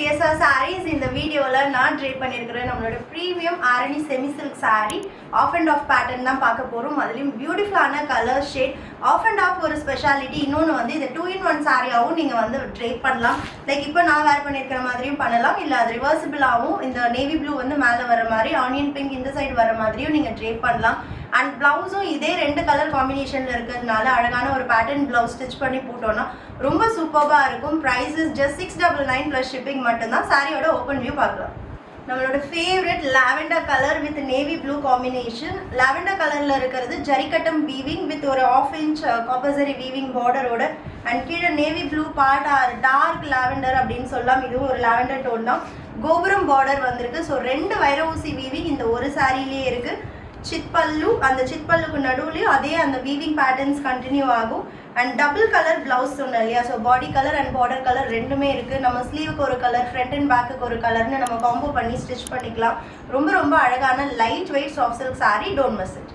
பிரியசா sarees இந்த வீடியோல நான் ட்ரை பண்ணியிருக்கிறேன் நம்மளோட premium Arani semi silk saree half and half pattern தான் பார்க்க போகிறோம். அதுலேயும் பியூட்டிஃபுல்லான colour shade half and half ஒரு ஸ்பெஷாலிட்டி. இன்னொன்று வந்து இது 2-in-1 சாரியாகவும் நீங்கள் வந்து ட்ரை பண்ணலாம். லைக் இப்போ நான் வேர் பண்ணியிருக்கிற மாதிரியும் பண்ணலாம், இல்லை அது ரிவர்சிபிளாகவும் இந்த நேவி ப்ளூ வந்து மேலே வர மாதிரி ஆனியன் பிங்க் இந்த சைடு வர மாதிரியும் நீங்கள் ட்ரை பண்ணலாம். அண்ட் ப்ளவுஸும் இதே 2 கலர் காம்பினேஷனில் இருக்கிறதுனால அழகான ஒரு பேட்டர்ன் ப்ளவுஸ் ஸ்டிச் பண்ணி போட்டோன்னா ரொம்ப சூப்பராக இருக்கும். Price is just 699 plus shipping மட்டும்தான். சாரியோட ஓப்பன் வியூ பார்க்கலாம். நம்மளோட favourite lavender colour with navy blue combination. Lavender கலரில் இருக்கிறது ஜரிகட்டம் வீவிங் வித் ஒரு 1/2 inch காப்பசரி வீவிங் பார்டரோட அண்ட் கீழே navy blue part or dark lavender அப்படின்னு சொல்லலாம். இதுவும் ஒரு லாவெண்டர் டோன் தான். கோபுரம் பார்டர் வந்திருக்கு. ஸோ 2 வைர ஊசி வீவிங் இந்த ஒரு சாரிலேயே இருக்குது. சிட்பல்லு, அந்த சிட்பல்லுக்கு நடுவுலையும் அதே அந்த வீவிங் பேட்டர்ன்ஸ் கண்டினியூ ஆகும். அண்ட் டபுள் கலர் பிளவுஸ் சொன்னோம் இல்லையா, so body colour and border colour ரெண்டுமே இருக்குது. நம்ம ஸ்லீவுக்கு ஒரு கலர், ஃப்ரண்ட் அண்ட் பேக்குக்கு ஒரு கலர்னு நம்ம காம்போ பண்ணி ஸ்டிச் பண்ணிக்கலாம். ரொம்ப ரொம்ப அழகான light weight soft silk sari. Don't miss it.